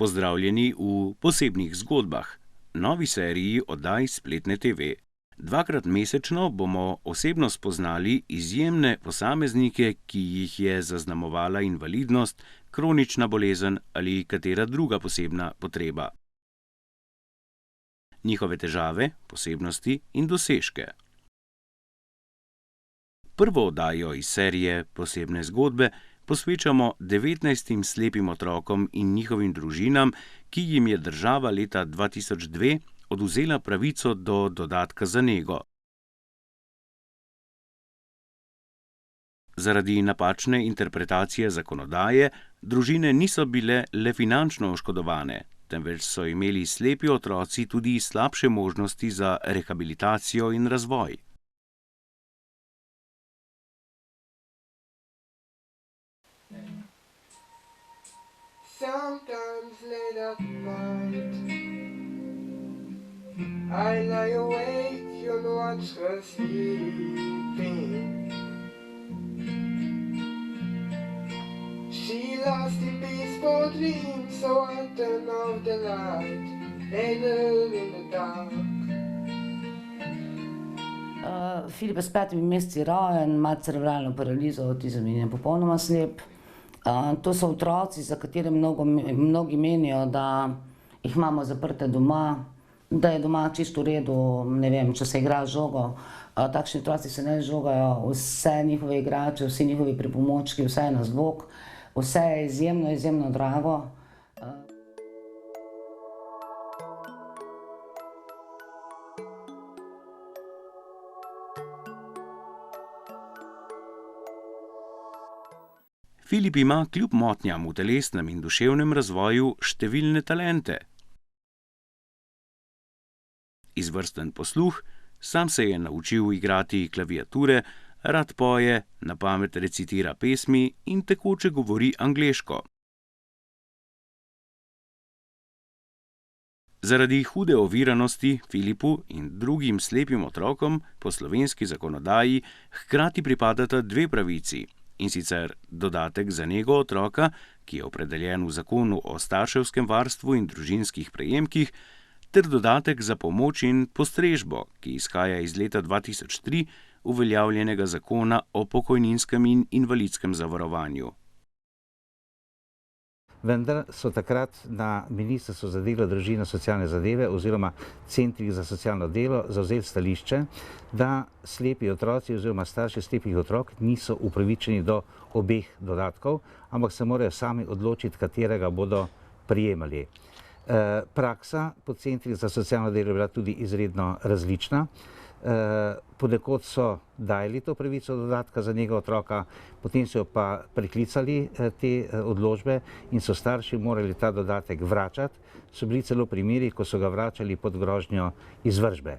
Pozdravljeni v Posebnih zgodbah, novi seriji oddaj Spletne TV. Dvakrat mesečno bomo osebno spoznali izjemne posameznike, ki jih je zaznamovala invalidnost, kronična bolezen ali katera druga posebna potreba. Njihove težave, posebnosti in dosežke. Prvo oddajo iz serije Posebne zgodbe posvečamo 19 slepim otrokom in njihovim družinam, ki jim je država leta 2002 odvzela pravico do dodatka za nego. Zaradi napačne interpretacije zakonodaje družine niso bile le finančno oškodovane, temveč so imeli slepi otroci tudi slabše možnosti za rehabilitacijo in razvoj. Sometimes late at night I lie awake and watch her sleeping. She lost in peaceful dreams, so I turn off the light, laid her in the dark. Filip je s 5 meseci rojen, ima cerebralno paralizo, avtizem in je popolnoma slep. To so otroci, za katere mnogi menijo, da jih imamo zaprte doma, da je doma čisto v redu, ne vem, če se igra z žogo. Takšni otroci se ne žogajo, vse njihove igrače, vsi njihovi pripomočki, vse je na zvok, vse je izjemno, izjemno drago. Filip ima kljub motnjam v telesnem in duševnem razvoju številne talente. Izvrsten posluh, sam se je naučil igrati klaviature, rad poje, na pamet recitira pesmi in tekoče govori angleško. Zaradi hude oviranosti Filipu in drugim slepim otrokom po slovenski zakonodaji hkrati pripadata dve pravici. In sicer dodatek za nego otroka, ki je opredeljen v zakonu o starševskem varstvu in družinskih prejemkih, ter dodatek za pomoč in postrežbo, ki izhaja iz leta 2003 uveljavljenega zakona o pokojninskem in invalidskem zavarovanju. Vendar so takrat na Ministrstvu za delo, družino, socialne zadeve oziroma centrih za socialno delo zavzeli stališče, da slepi otroci oziroma starši slepih otrok niso upravičeni do obeh dodatkov, ampak se morajo sami odločiti, katerega bodo prijemali. Praksa po centrih za socialno delo je bila tudi izredno različna. Ponekod so dajali to pravico dodatka za nego otroka, potem so pa preklicali te odločbe in so starši morali ta dodatek vračati. So bili celo primeri, ko so ga vračali pod grožnjo izvršbe.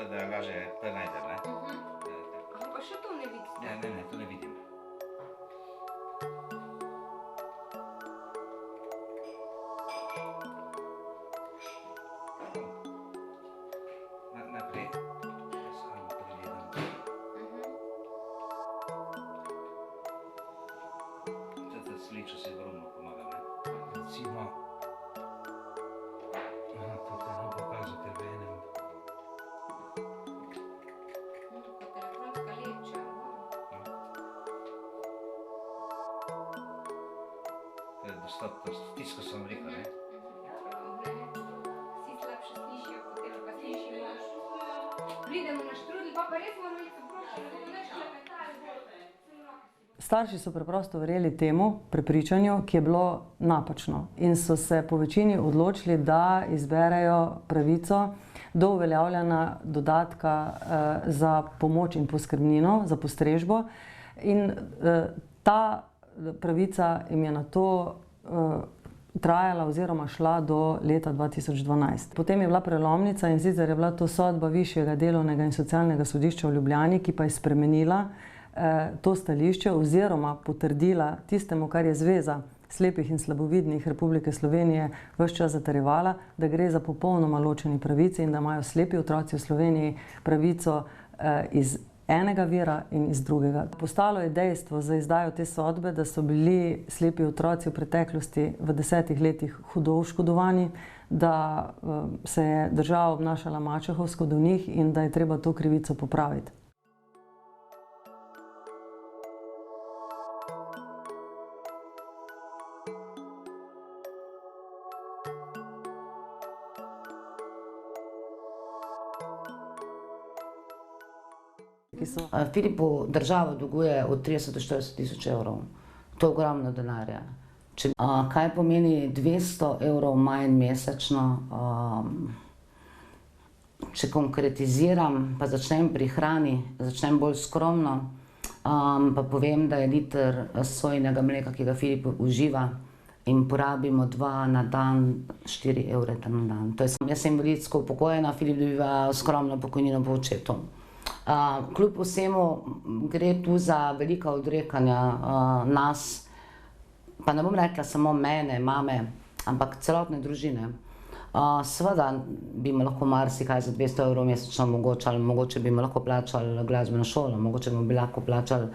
Da laže najde, ne? Pa še to ne vidite? Ne, to ne vidim. Najprej samo pregledam. Te sličo si ogromno pomaga, ne? Recimo, tukaj nam pokazal, ker v enem. Tisto sem rekel, ne? Vsi slabše slišijo, potem pa slišimo. Pridemo na štrudel, pa res moramo iti prošli, da bomo več klepetali. Starši so preprosto verjeli temu prepričanju, ki je bilo napačno, in so se po večini odločili, da izberejo pravico do uveljavljanja dodatka za pomoč in poskrbnino, za postrežbo. In Ta pravica jim je na to trajala oziroma šla do leta 2012. Potem je bila prelomnica, in sicer je bila to sodba Višjega delovnega in socialnega sodišča v Ljubljani, ki pa je spremenila to stališče oziroma potrdila tistemu, kar je Zveza slepih in slabovidnih Republike Slovenije ves čas zatrjevala, da gre za popolnoma ločeni pravici in da imajo slepi otroci v Sloveniji pravico iz enega vira in iz drugega. Postalo je dejstvo za izdajo te sodbe, da so bili slepi otroci v preteklosti v 10 letih hudo oškodovani, da se je država obnašala mačehovsko do njih in da je treba to krivico popraviti. Filipu država dolguje od 30 do 40 tisoč evrov. To je ogromno denarja. Kaj pomeni 200 evrov manj mesečno? Če konkretiziram, pa začnem pri hrani, začnem bolj skromno, pa povem, da je liter sojinega mleka, ki ga Filip uživa, in porabimo 2 na dan, 4 evre na dan. Jaz sem invalidsko upokojena, Filip dobiva skromno pokojnino po očetu. Kljub vsemu gre tu za velika odrekanja nas, pa ne bom rekla samo mene, mame, ampak celotne družine. Seveda bi mi lahko marsikaj za 200 evrov mesečno omogočali, mogoče bi mi lahko plačali glasbeno šolo, mogoče bi mi lahko plačali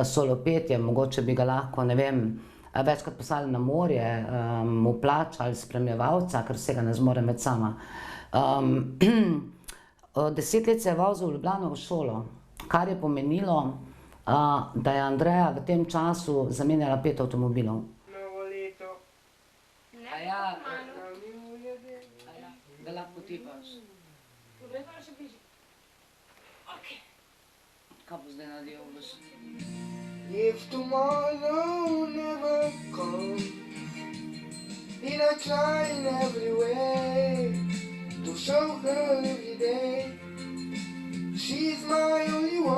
solo petje, mogoče bi ga lahko, ne vem, večkrat poslali na morje, mu plačali spremljevalca, ker vsega ne zmorem več sama. 10 let se je vozil v Ljubljano v šolo, kar je pomenilo, da je Andreja v tem času zamenjala 5 avtomobilov. Novo leto. Da lahko tipaš. Kaj bo zdaj naredil? If tomorrow never comes, and I try in every way to show her every day, she's my only one.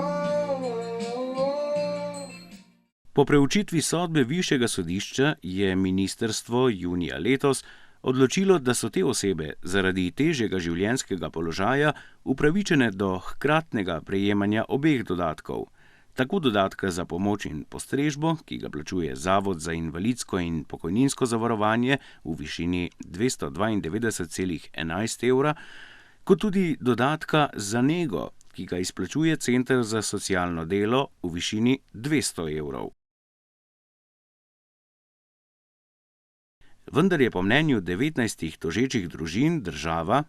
Po preučitvi sodbe Višjega sodišča je ministrstvo junija letos odločilo, da so te osebe zaradi težjega življenjskega položaja upravičene do hkratnega prejemanja obeh dodatkov. Tako dodatka za pomoč in postrežbo, ki ga plačuje Zavod za invalidsko in pokojninsko zavarovanje v višini 292,11 evra, kot tudi dodatka za nego, ki ga izplačuje Center za socialno delo v višini 200 evrov. Vendar je po mnenju 19 tožečih družin država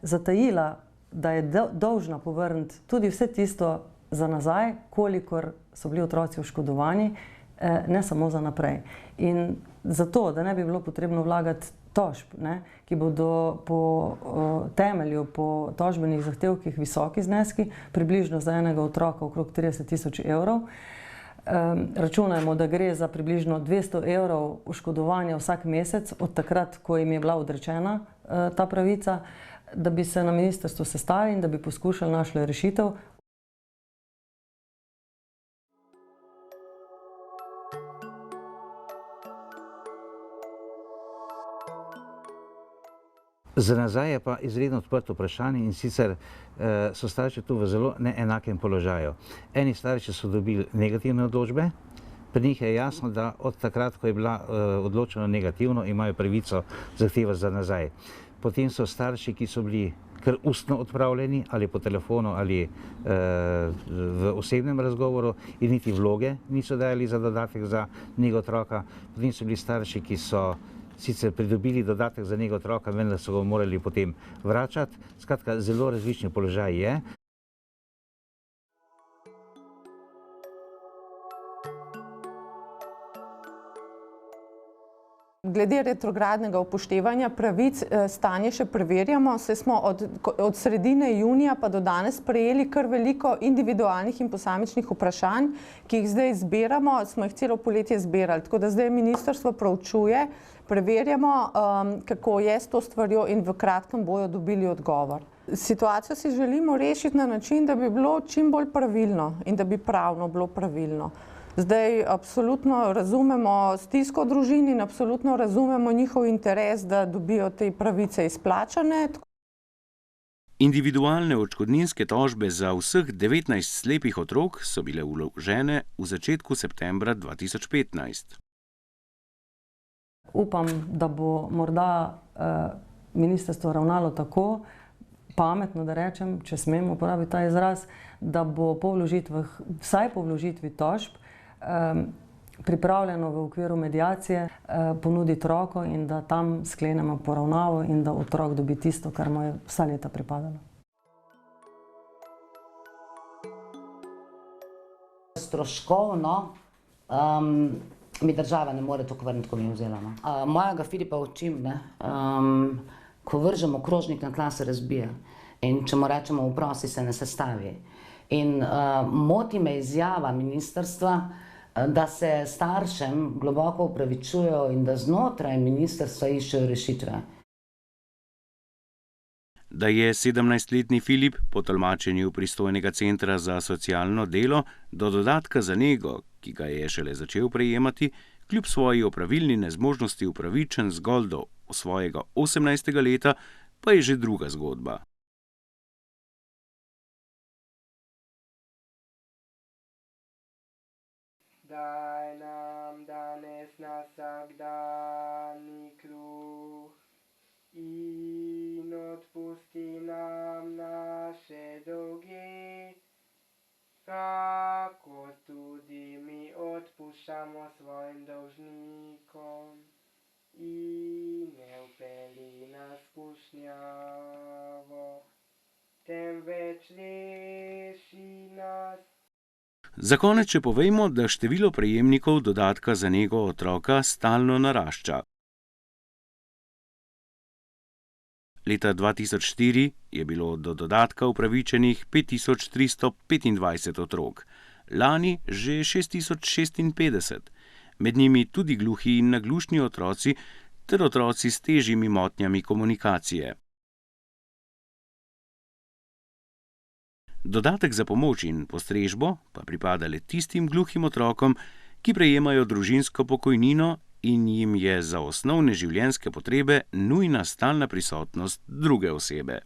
zatajila, da je dolžna povrniti tudi vse tisto za nazaj, kolikor so bili otroci oškodovani, ne samo za naprej. In zato, da ne bi bilo potrebno vlagati tožb, ki bodo po temelju, po tožbenih zahtevkih visoki zneski, približno za enega otroka okrog 30 tisoč evrov. Računajmo, da gre za približno 200 evrov oškodovanja vsak mesec od takrat, ko jim je bila odrečena ta pravica, da bi se na ministrstvu sestavili in da bi poskušali našli rešitev. Za nazaj je pa izredno odprto vprašanje, in sicer so starši tu v zelo neenakem položaju. Eni starši so dobili negativne odločbe, pri njih je jasno, da od takrat, ko je bila odločena negativno, imajo pravico zahtevati za nazaj. Potem so starši, ki so bili kar ustno odpravljeni, ali po telefonu, ali v osebnem razgovoru, in niti vloge niso dajali za dodatek za nego otroka. Potem so bili starši, ki so sicer pridobili dodatek za nego otroka, vendar so ga morali potem vračati. Skratka, zelo različni položaj je. Glede retrogradnega upoštevanja pravic stanje še preverjamo, saj smo od sredine junija pa do danes prejeli kar veliko individualnih in posamičnih vprašanj, ki jih zdaj zbiramo, smo jih celo poletje zbirali. Tako da zdaj ministrstvo proučuje, preverjamo, kako je s to stvarjo in v kratkem bojo dobili odgovor. Situacijo si želimo rešiti na način, da bi bilo čim bolj pravilno in da bi pravno bilo pravilno. Zdaj absolutno razumemo stisko družin in absolutno razumemo njihov interes, da dobijo te pravice izplačane. Individualne odškodninske tožbe za vseh 19 slepih otrok so bile vložene v začetku septembra 2015. Upam, da bo morda ministrstvo ravnalo tako pametno, da rečem, če smem uporabiti ta izraz, da bo vsaj po vložitvi tožb pripravljeno v okviru mediacije ponuditi roko in da tam sklenemo poravnavo in da otrok dobi tisto, kar mu je vsa leta pripadalo. Stroškovno mi država ne more to vrniti, ko mi je vzela. Mojega Filipa učim, ko vržemo krožnik na tla, se razbije. In če mu rečemo vprosi, se ne sestavi. In moti me izjava ministrstva, da se staršem globoko opravičujejo in da znotraj ministrstva iščejo rešitve. Da je 17-letni Filip po tolmačenju pristojnega centra za socialno delo do dodatka za nego, ki ga je šele začel prejemati, kljub svoji opravilni nezmožnosti upravičen zgolj do svojega 18. leta, pa je že druga zgodba. Daj nam danes na vsakdanji kruh in odpusti nam naše dolge, kako tudi mi odpuščamo svojim dolžnikom. In ne vpelji nas v skušnjavo, temveč reši nas. Za konec še povejmo, da število prejemnikov dodatka za nego otroka stalno narašča. Leta 2004 je bilo do dodatka upravičenih 5325 otrok, lani že 6056, med njimi tudi gluhi in naglušni otroci ter otroci s težjimi motnjami komunikacije. Dodatek za pomoč in postrežbo pa pripada le tistim gluhim otrokom, ki prejemajo družinsko pokojnino in jim je za osnovne življenjske potrebe nujna stalna prisotnost druge osebe.